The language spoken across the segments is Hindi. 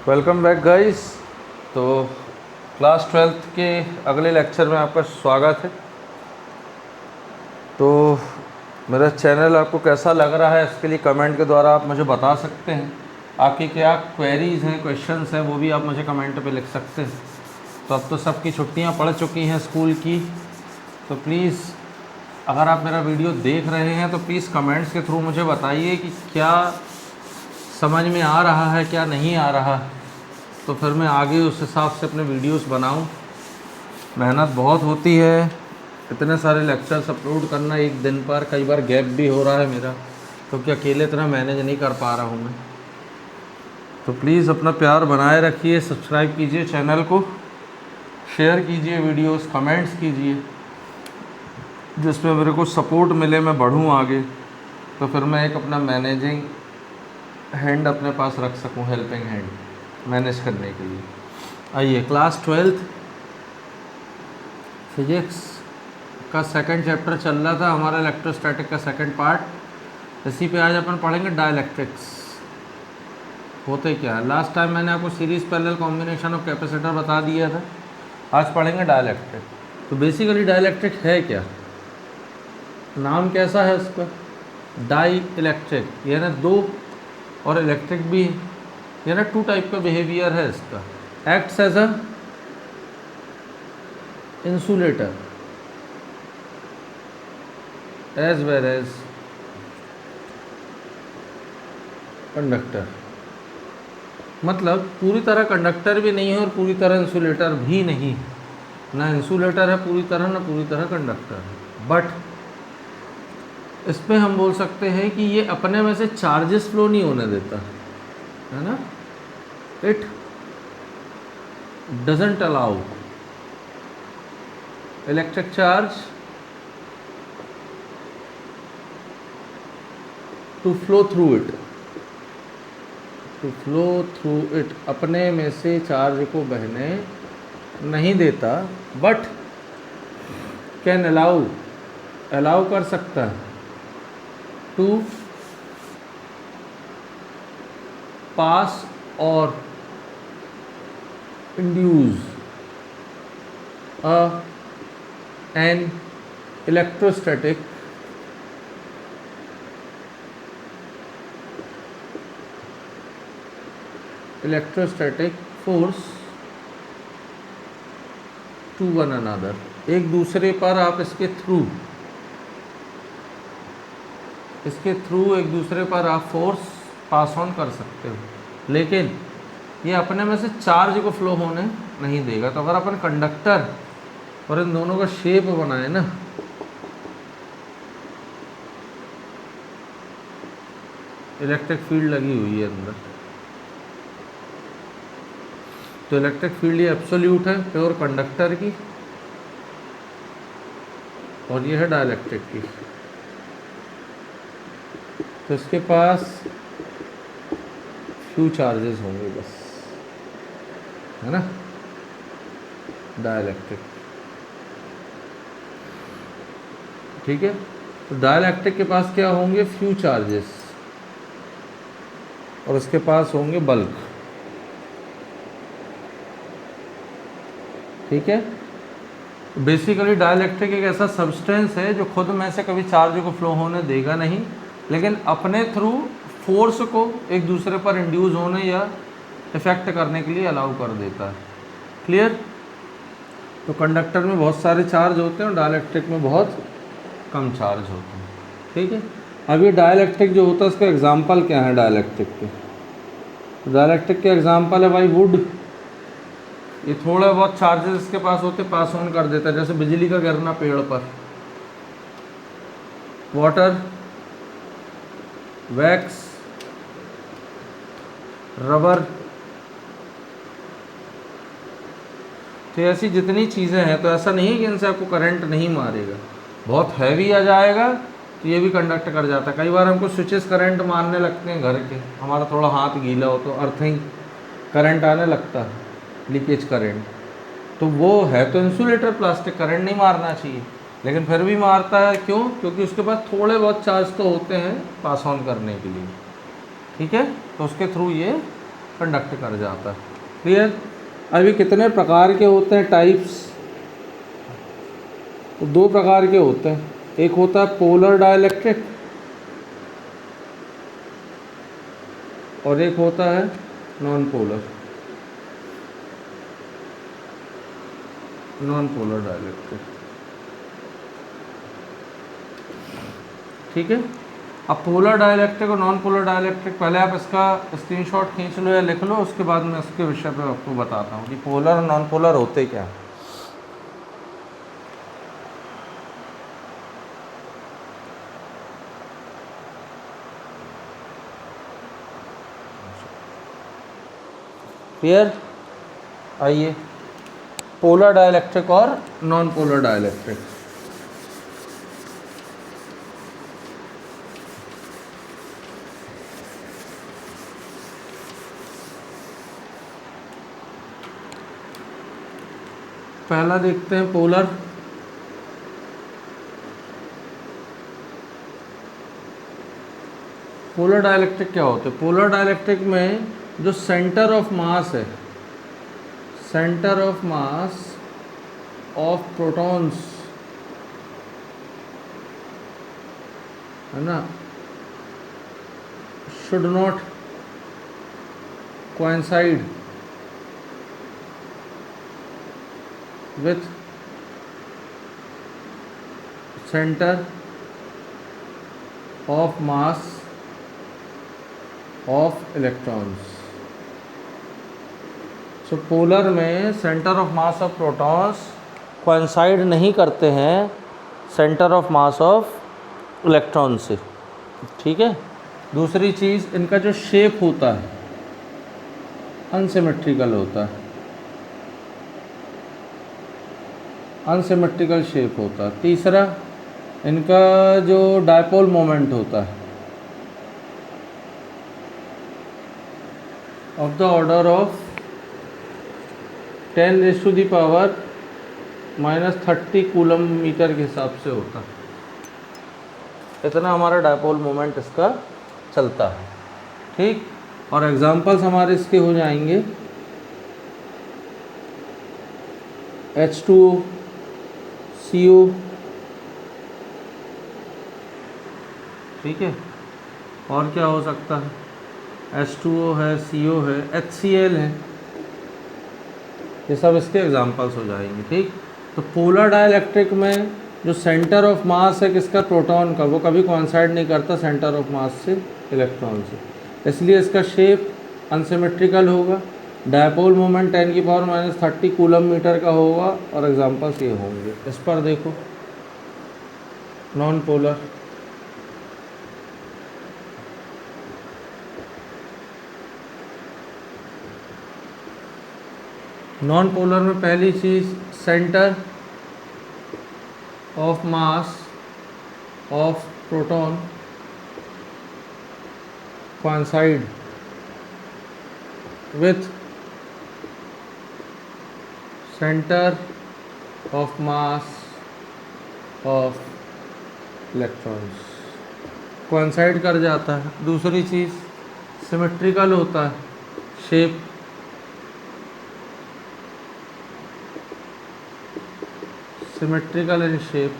Welcome back guys. तो क्लास 12th के अगले लेक्चर में आपका स्वागत है। तो मेरा चैनल आपको कैसा लग रहा है इसके लिए कमेंट के द्वारा आप मुझे बता सकते हैं। आपकी क्या क्वेरीज़ हैं, क्वेश्चंस हैं, वो भी आप मुझे कमेंट पे लिख सकते हैं। तो अब तो सबकी छुट्टियां पड़ चुकी हैं स्कूल की, तो प्लीज़ अगर आप मेरा वीडियो देख रहे हैं तो प्लीज़ कमेंट्स के थ्रू मुझे बताइए कि क्या समझ में आ रहा है, क्या नहीं आ रहा, तो फिर मैं आगे उस हिसाब से अपने वीडियोस बनाऊं। मेहनत बहुत होती है, इतने सारे लेक्चर्स अपलोड करना एक दिन पर, कई बार गैप भी हो रहा है मेरा, क्योंकि अकेले इतना मैनेज नहीं कर पा रहा हूं मैं। तो प्लीज़ अपना प्यार बनाए रखिए, सब्सक्राइब कीजिए चैनल को, शेयर कीजिए वीडियोस, कमेंट्स कीजिए, जिसमें मेरे को सपोर्ट मिले, मैं बढ़ूँ आगे, तो फिर मैं एक अपना मैनेजिंग हैंड अपने पास रख सकूँ, हेल्पिंग हैंड मैनेज करने के लिए। आइए, क्लास 12th फिजिक्स का सेकंड चैप्टर चल रहा था हमारा, इलेक्ट्रोस्टैटिक का सेकंड पार्ट। इसी पे आज अपन पढ़ेंगे डाइलेक्ट्रिक्स होते क्या है। लास्ट टाइम मैंने आपको series parallel combination of capacitor बता दिया था, आज पढ़ेंगे डाइलेक्ट्रिक। तो बेसिकली डाइलेक्ट्रिक है क्या, नाम कैसा है इसका, डाई इलेक्ट्रिक, यानी दो और इलेक्ट्रिक भी, यानी टू टाइप का बिहेवियर है इसका। Acts as a insulator as well as conductor, मतलब पूरी तरह कंडक्टर भी नहीं है और पूरी तरह इंसुलेटर भी नहीं, ना इंसुलेटर है पूरी तरह, ना पूरी तरह कंडक्टर है। बट इसमें हम बोल सकते हैं कि ये अपने में से चार्जेस फ्लो नहीं होने देता है ना, it doesn't allow electric charge to flow through it, to flow through it, अपने में से चार्ज को बहने नहीं देता, बट कैन अलाउ, अलाउ कर सकता है, टू पास और induce an electrostatic force to one another, एक दूसरे पर आप इसके थ्रू एक दूसरे पर आप फोर्स पास ऑन कर सकते हो, लेकिन ये अपने में से चार्ज को फ्लो होने नहीं देगा। तो अगर अपन कंडक्टर और इन दोनों का शेप बनाए ना, इलेक्ट्रिक फील्ड लगी हुई है अंदर, तो इलेक्ट्रिक फील्ड ये एब्सोल्यूट है प्योर कंडक्टर की, और ये है डाइलेक्ट्रिक की। तो इसके पास फ्यू चार्जेस होंगे बस, है ना, डाइलेक्ट्रिक, ठीक है। तो डाइलेक्ट्रिक के पास क्या होंगे, फ्यू चार्जेस, और उसके पास होंगे बल्क, ठीक है। बेसिकली डाइलेक्ट्रिक एक ऐसा सब्सटेंस है जो खुद में से कभी चार्ज को फ्लो होने देगा नहीं, लेकिन अपने थ्रू फोर्स को एक दूसरे पर इंड्यूस होने या इफेक्ट करने के लिए अलाउ कर देता है। क्लियर। तो कंडक्टर में बहुत सारे चार्ज होते हैं और डाइलेक्ट्रिक में बहुत कम चार्ज होते हैं, ठीक है। अब ये डाइलेक्ट्रिक जो होता है उसका एग्जाम्पल क्या है डाइलेक्ट्रिक के, डाइलेक्ट्रिक के एग्जाम्पल है भाई वुड, ये थोड़े बहुत चार्जेस इसके पास होते, पास ऑन कर देता है, जैसे बिजली का गिरना पेड़ पर। वाटर, वैक्स, रबर, तो ऐसी जितनी चीज़ें हैं, तो ऐसा नहीं है कि इनसे आपको करंट नहीं मारेगा। बहुत हैवी आ जाएगा तो ये भी कंडक्ट कर जाता है। कई बार हमको स्विचेस करंट मारने लगते हैं घर के, हमारा थोड़ा हाथ गीला हो तो अर्थिंग करंट आने लगता है, लीकेज करंट, तो वो है तो इंसुलेटर प्लास्टिक, करंट नहीं मारना चाहिए, लेकिन फिर भी मारता है। क्यों? क्योंकि उसके पास थोड़े बहुत चार्ज तो होते हैं पास ऑन करने के लिए, ठीक है। तो उसके थ्रू ये कंडक्ट कर जाता है। क्लियर। अभी कितने प्रकार के होते हैं टाइप्स, तो दो प्रकार के होते हैं, एक होता है पोलर डाइलेक्ट्रिक और एक होता है नॉन पोलर डाइलेक्ट्रिक। ठीक है। अब पोलर डाइलेक्ट्रिक और नॉन पोलर डाइलेक्ट्रिक, पहले आप इसका स्क्रीनशॉट खींच लो या लिख लो, उसके बाद मैं इसके विषय पे आपको बताता हूँ कि पोलर और नॉन पोलर होते क्या। क्लियर। आइए, पोलर डाइलेक्ट्रिक और नॉन पोलर डाइलेक्ट्रिक। पहला देखते हैं पोलर। पोलर डाइलेक्ट्रिक क्या होते हैं? पोलर डाइलेक्ट्रिक में जो सेंटर ऑफ मास है, centre of mass of protons है ना, should not coincide with centre of mass of electrons. So polar में centre of mass of protons coincide नहीं करते हैं centre of mass of electron से। ठीक है। दूसरी चीज़, इनका जो शेप होता है अनसिमेट्रिकल होता है, अनसिमेट्रिकल शेप होता है। तीसरा, इनका जो डायपोल मोमेंट होता है of the order of 10⁻⁻30 coulomb metre के हिसाब से होता है। इतना हमारा डायपोल मोमेंट इसका चलता है। ठीक। और एग्जांपल्स हमारे इसके हो जाएंगे H2O, CO। ठीक है। और क्या हो सकता है? H2O है, CO है, HCl है, ये सब इसके एग्जांपल्स हो जाएंगे। ठीक। तो पोलर डाइलेक्ट्रिक में जो सेंटर ऑफ मास है किसका, प्रोटॉन का, वो कभी कोइंसाइड नहीं करता सेंटर ऑफ मास से इलेक्ट्रॉन से, इसलिए इसका शेप अनसिमेट्रिकल होगा। डायपोल मोमेंट 10⁻⁻30 कूलम मीटर का होगा और एग्जांपल्स ये होंगे। इस पर देखो, नॉन पोलर। नॉन पोलर में पहली चीज़, centre of mass of proton coincide with centre of mass of electrons, coincide कर जाता है। दूसरी चीज़, सिमेट्रिकल होता है शेप, सिमेट्रिकल इन शेप।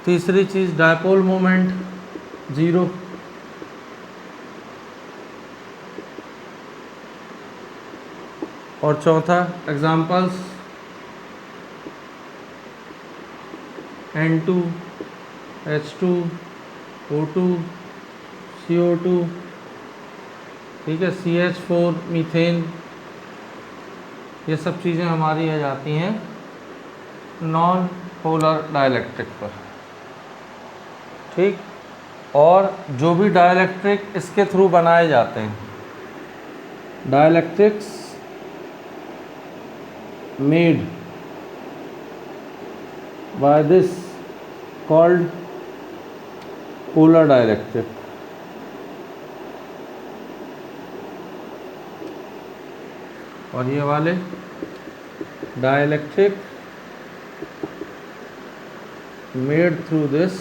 तीसरी चीज़, डायपोल मोमेंट 0। और चौथा, examples N2, H2, O2, CO2। ठीक है। CH4, methane. ये सब चीज़ें हमारी आ जाती हैं नॉन पोलर डाइलेक्ट्रिक पर। ठीक। और जो भी डाइलेक्ट्रिक इसके थ्रू बनाए जाते हैं, dielectrics made by this called polar dielectric. और ये वाले dielectric made through this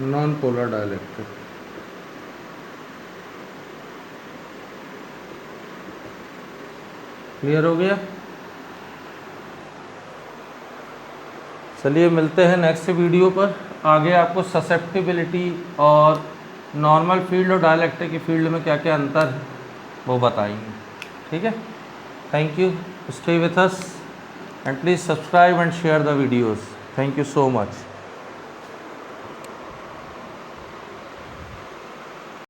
non polar dielectric. Clear हो गया? चलिए मिलते हैं नेक्स्ट वीडियो पर। आगे आपको ससेप्टिबिलिटी और नॉर्मल फील्ड और डाइलेक्ट्रिक की फील्ड में क्या क्या अंतर है वो बताएंगे। ठीक है, thank you, stay with us and please subscribe and share the videos. Thank you so much.